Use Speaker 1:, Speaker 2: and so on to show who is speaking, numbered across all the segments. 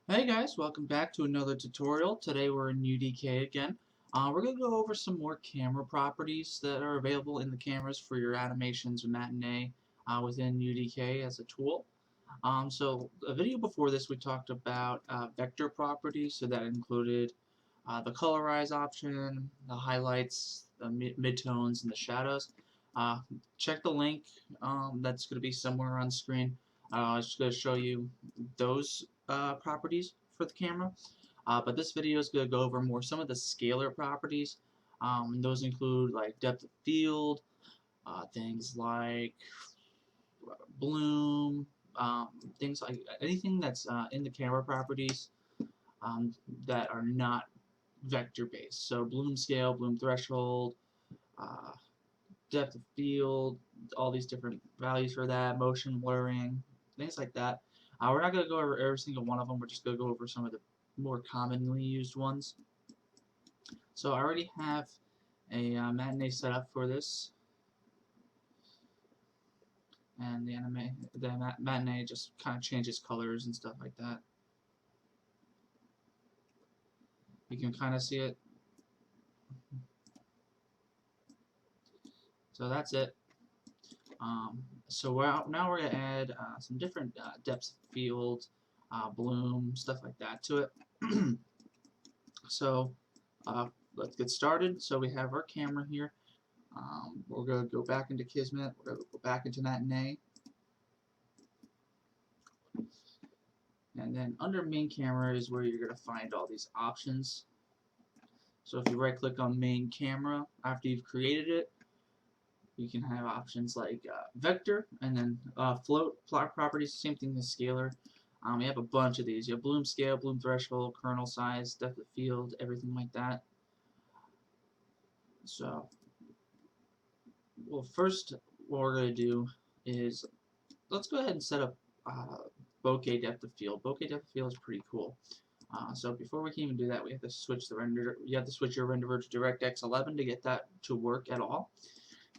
Speaker 1: Hey guys, welcome back to another tutorial. Today we're in UDK again. We're going to go over some more camera properties that are available in the cameras for your animations and Matinee within UDK as a tool. So a video before this we talked about vector properties, so that included the colorize option, the highlights, the midtones, and the shadows. Uh, Check the link that's going to be somewhere on screen. It's going to show you those properties for the camera. But this video is going to go over more some of the scalar properties. And those include like depth of field, things like bloom, things like anything that's in the camera properties um, that are not vector based. So bloom scale, bloom threshold, uh, depth of field, all these different values for that, motion blurring, things like that. We're not going to go over every single one of them. We're just going to go over some of the more commonly used ones. So I already have a Matinee set up for this, and the Matinee just kind of changes colors and stuff like that. You can kind of see it. So that's it. Now we're going to add some different depths of field, bloom, stuff like that to it. So uh, let's get started. So we have our camera here. We're going to go back into Kismet. We're going to go back into Matinee. And then under main camera is where you're going to find all these options. So if you right click on main camera after you've created it, you can have options like vector and then float plot properties, same thing as scalar. You have a bunch of these. You have bloom scale, bloom threshold, kernel size, depth of field, everything like that. So, well, first what we're going to do is let's go ahead and set up bokeh depth of field. Bokeh depth of field is pretty cool. So before we can even do that, we have to switch the render. You have to switch your renderer to DirectX 11 to get that to work at all.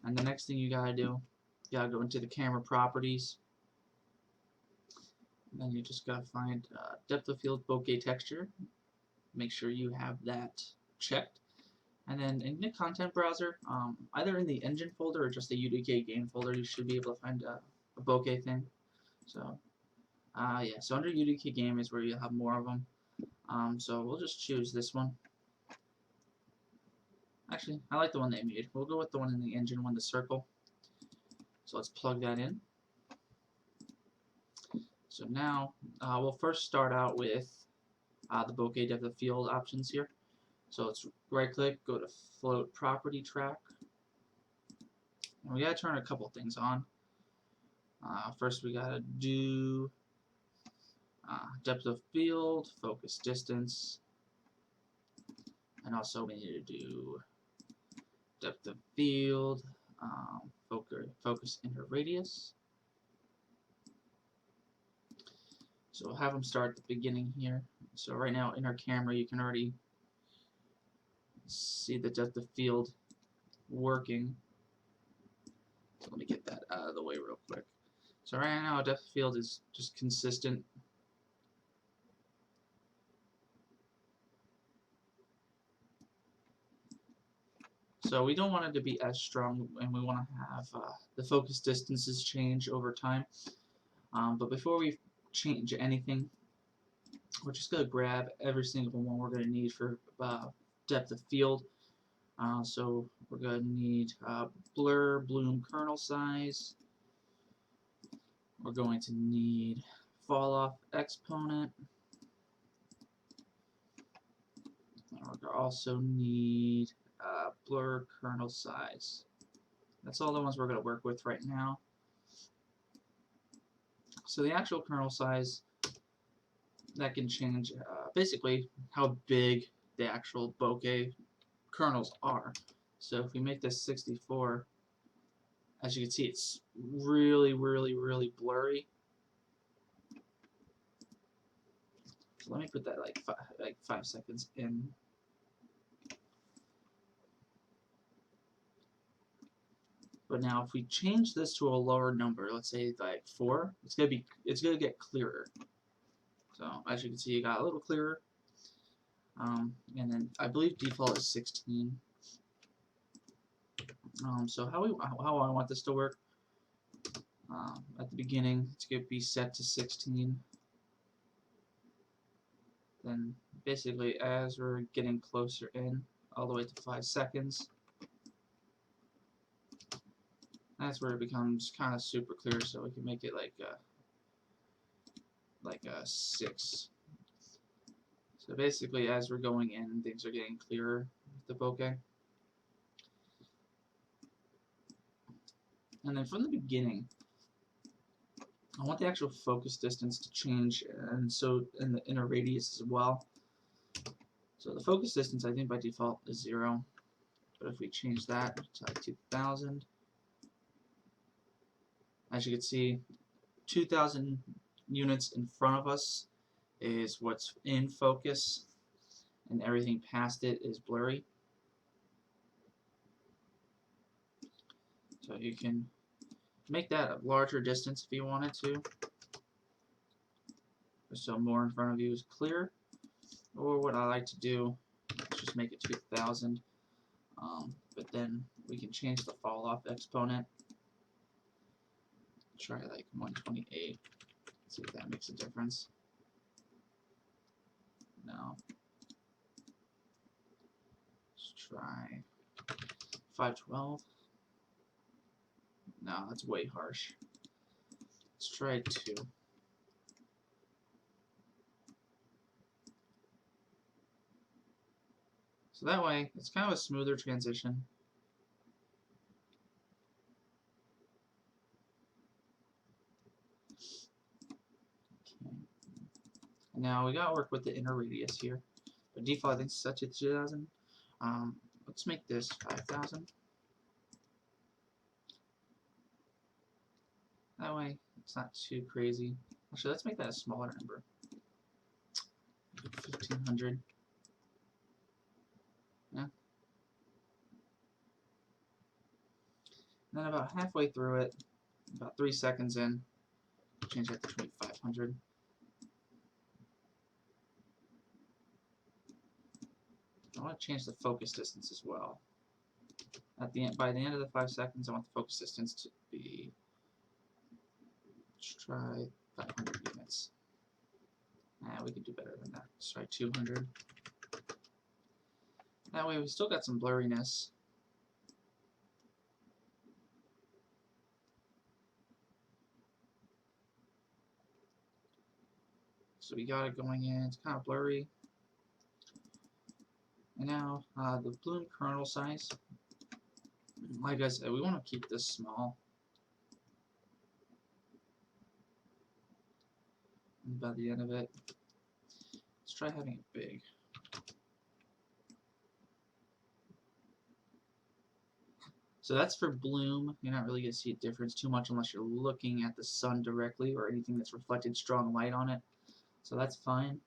Speaker 1: And the next thing you gotta do, you gotta go into the camera properties. And then you just gotta find depth of field bokeh texture. Make sure you have that checked. And then in the content browser, either in the engine folder or just the UDK game folder, you should be able to find a bokeh thing. So yeah, so under UDK game is where you'll have more of them. So we'll just choose this one. Actually, I like the one they made. We'll go with the one in the engine one, the circle. So let's plug that in. So now we'll first start out with the bokeh depth of field options here. So let's right click, go to float property track. And we gotta turn a couple things on. First we gotta do depth of field, focus distance, and also we need to do depth of field, focus inner radius. So we'll have them start at the beginning here. So right now in our camera you can already see the depth of field working. So let me get that out of the way real quick. So right now depth of field is just consistent. So we don't want it to be as strong, and we want to have the focus distances change over time. But before we change anything, we're just going to grab every single one we're going to need for depth of field. So we're going to need blur, bloom, kernel size. We're going to need fall off exponent. And we're going to also need blur, kernel size. That's all the ones we're going to work with right now. So the actual kernel size, that can change basically how big the actual bokeh kernels are. So if we make this 64, as you can see, it's really, really, really blurry. So let me put that like 5 seconds in. But now if we change this to a lower number, let's say like 4, it's gonna get clearer. So as you can see, it got a little clearer. And then I believe default is 16. So how I want this to work, at the beginning it's going to be set to 16. Then basically as we're getting closer in, all the way to 5 seconds, that's where it becomes kind of super clear, so we can make it like a 6. So basically as we're going in, things are getting clearer with the bokeh. And then from the beginning, I want the actual focus distance to change, and so in the inner radius as well. So the focus distance, I think by default is 0, but if we change that to like 2000, as you can see, 2000 units in front of us is what's in focus, and everything past it is blurry. So you can make that a larger distance if you wanted to, so more in front of you is clear. Or what I like to do is just make it 2000, but then we can change the fall off exponent. Try like 128. See if that makes a difference. No. Let's try 512. No, that's way harsh. Let's try 2. So that way, it's kind of a smoother transition. Okay. And now we gotta work with the inner radius here. By default, I think it's set to 2000. Let's make this 5000. That way, it's not too crazy. Actually, let's make that a smaller number. 1500. Yeah. And then about halfway through it, about 3 seconds in, change that to 2500. I want to change the focus distance as well. By the end of the 5 seconds, I want the focus distance to be, let's try 500 units. We can do better than that. Let's try 200. That way we still got some blurriness. So we got it going in, it's kind of blurry. And now the bloom kernel size, like I said, we want to keep this small. And by the end of it, let's try having it big. So that's for bloom. You're not really going to see a difference too much unless you're looking at the sun directly or anything that's reflected strong light on it. So that's fine.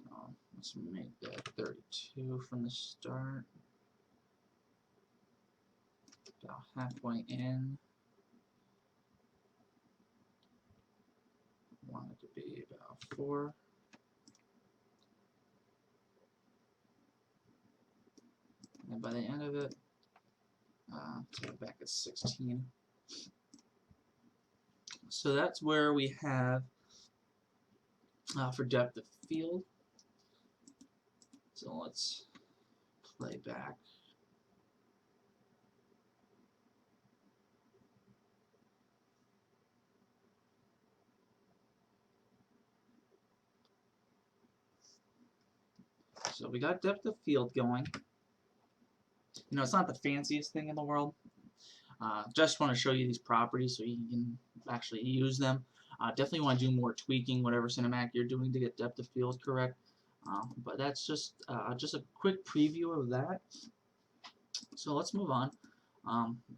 Speaker 1: So let's make that 32 from the start. About halfway in. I want it to be about 4. And by the end of it, take it back at 16. So that's where we have for depth of field. So let's play back. So we got depth of field going. You know, it's not the fanciest thing in the world. Just want to show you these properties so you can actually use them. Definitely want to do more tweaking, whatever cinematic you're doing to get depth of field correct. But that's just a quick preview of that. So let's move on.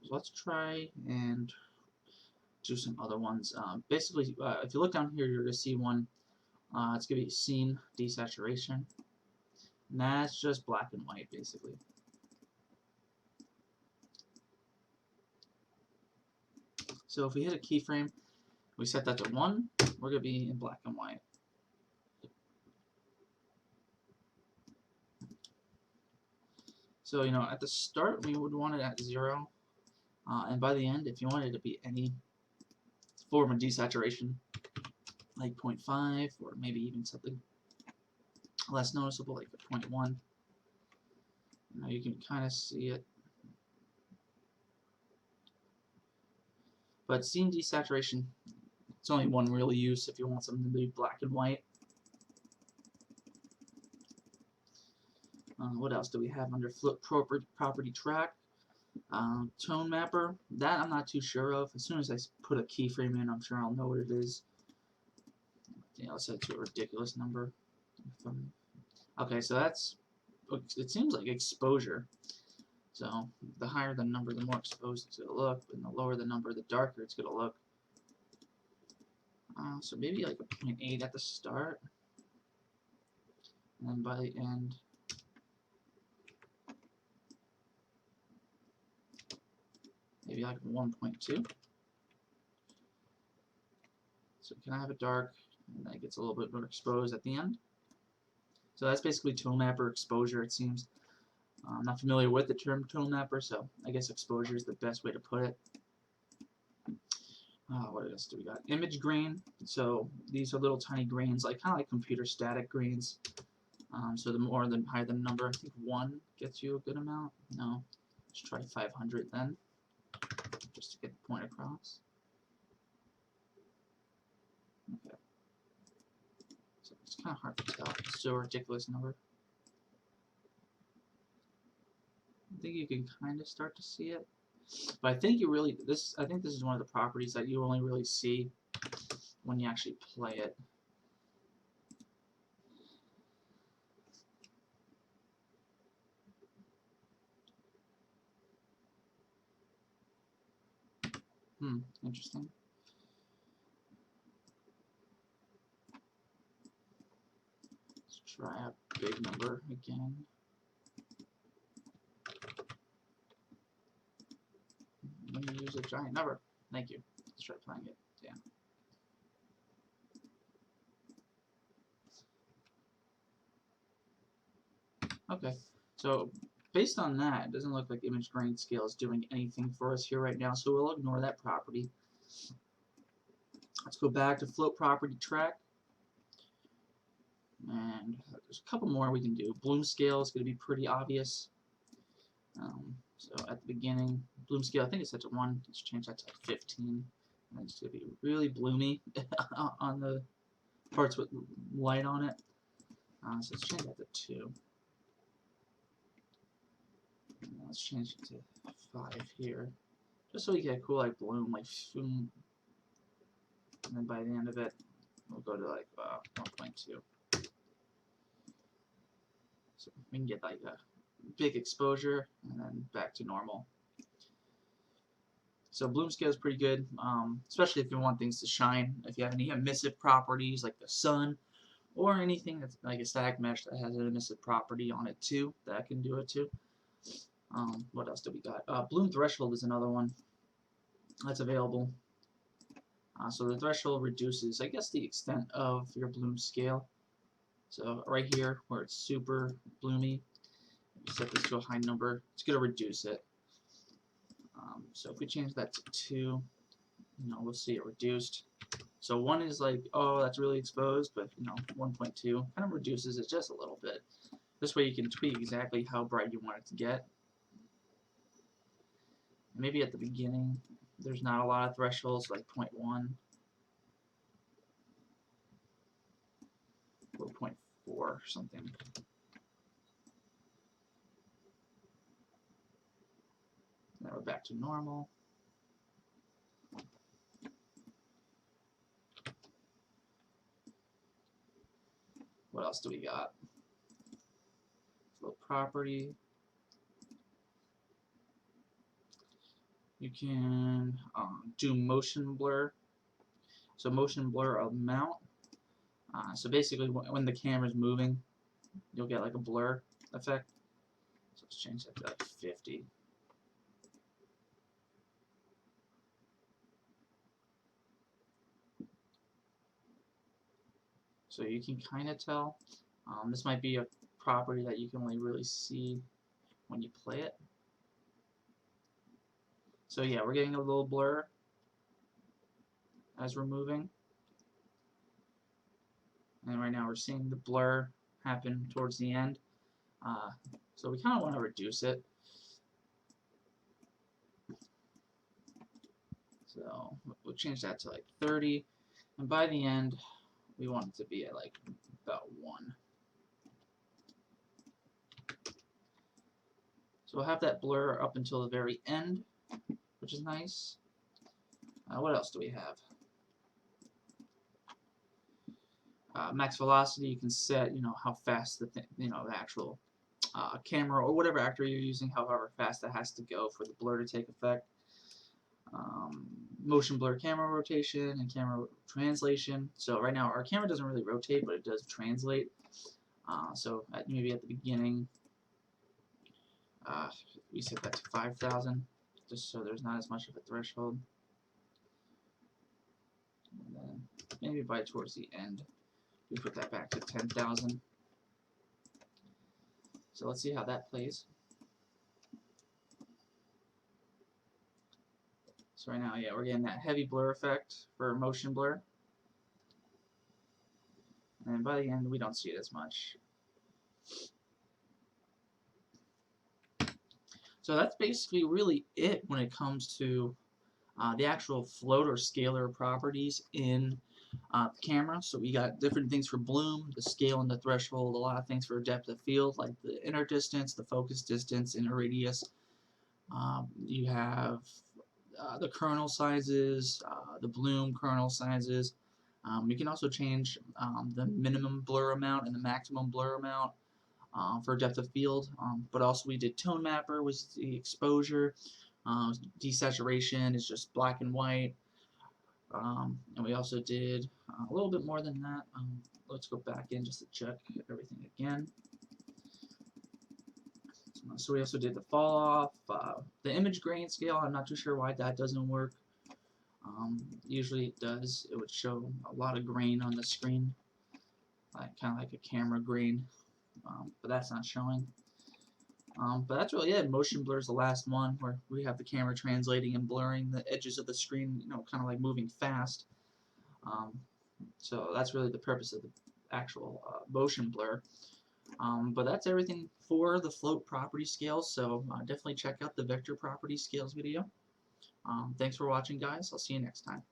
Speaker 1: Let's try and do some other ones. Basically, if you look down here, you're going to see one. It's going to be scene desaturation. And that's just black and white, basically. So if we hit a keyframe, We set that to 1. We're going to be in black and white. So, at the start, we would want it at 0. And by the end, if you want it to be any form of desaturation, like 0.5, or maybe even something less noticeable, like a 0.1, you can kind of see it. But scene desaturation, it's only one real use if you want something to be black and white. What else do we have under flip property track? Tone mapper, that I'm not too sure of. As soon as I put a keyframe in, I'm sure I'll know what it is. I'll set it to a ridiculous number. Okay, so it seems like exposure. So the higher the number, the more exposed it's going to look, and the lower the number, the darker it's going to look. So maybe like a 0.8 at the start, and then by the end, maybe like 1.2. So can I have it dark, and then it gets a little bit more exposed at the end. So that's basically tone mapper exposure, it seems. I'm not familiar with the term tone mapper, so I guess exposure is the best way to put it. What else do we got? Image grain. So these are little tiny grains, kind of like computer static grains. So the higher the number, I think 1 gets you a good amount. No, let's try 500 then, just to get the point across. Okay. So it's kind of hard to tell. It's still a ridiculous number. I think you can kind of start to see it, but I think I think this is one of the properties that you only really see when you actually play it. Interesting. Let's try a big number again. Let me use a giant number. Thank you. Let's try playing it down. Okay, so based on that, it doesn't look like image grain scale is doing anything for us here right now, so we'll ignore that property. Let's go back to float property track, and there's a couple more we can do. Bloom scale is going to be pretty obvious. So at the beginning, bloom scale, I think it's set to 1. Let's change that to 15. And it's going to be really bloomy on the parts with light on it. So let's change that to 2. And let's change it to 5 here, just so we get a cool bloom, boom. And then by the end of it, we'll go to 1.2. So we can get a big exposure and then back to normal. So bloom scale is pretty good, especially if you want things to shine. If you have any emissive properties like the sun, or anything that's like a static mesh that has an emissive property on it too, that can do it too. What else do we got? Bloom threshold is another one that's available. So the threshold reduces, I guess, the extent of your bloom scale. So right here, where it's super bloomy, you set this to a high number, it's going to reduce it. So if we change that to 2, we'll see it reduced. So 1 is oh, that's really exposed, but 1.2 kind of reduces it just a little bit. This way you can tweak exactly how bright you want it to get. Maybe at the beginning, there's not a lot of thresholds, like 0.1 or 0.4 or something. Now we're back to normal. What else do we got? Float property. You can do motion blur. So motion blur amount. So basically, when the camera's moving, you'll get a blur effect. So let's change that to 50. So you can kind of tell. This might be a property that you can only really see when you play it. So yeah, we're getting a little blur as we're moving. And right now we're seeing the blur happen towards the end. So we kind of want to reduce it. So we'll change that to like 30. And by the end, we want it to be at like about 1. So we'll have that blur up until the very end, which is nice. What else do we have? Max velocity, you can set, how fast the the actual camera or whatever actor you're using, however fast that has to go for the blur to take effect. Motion blur camera rotation and camera translation. So right now our camera doesn't really rotate, but it does translate. So maybe at the beginning, we set that to 5,000, just so there's not as much of a threshold. And then maybe by towards the end, we put that back to 10,000. So let's see how that plays. So right now, yeah, we're getting that heavy blur effect for motion blur. And by the end, we don't see it as much. So that's basically really it when it comes to the actual float or scalar properties in the camera. So we got different things for bloom, the scale and the threshold, a lot of things for depth of field, like the inner distance, the focus distance, inner radius. You have the kernel sizes, the bloom kernel sizes. You can also change the minimum blur amount and the maximum blur amount for depth of field. But also we did tone mapper, was the exposure. Desaturation is just black and white. And we also did a little bit more than that. Let's go back in just to check everything again. So we also did the fall off, the image grain scale. I'm not too sure why that doesn't work. Usually it does. It would show a lot of grain on the screen, kind of like a camera grain, but that's not showing. But that's really it. Motion blur is the last one, where we have the camera translating and blurring the edges of the screen, kind of like moving fast. So that's really the purpose of the actual motion blur. But that's everything for the float property scales, so definitely check out the vector property scales video. Thanks for watching, guys. I'll see you next time.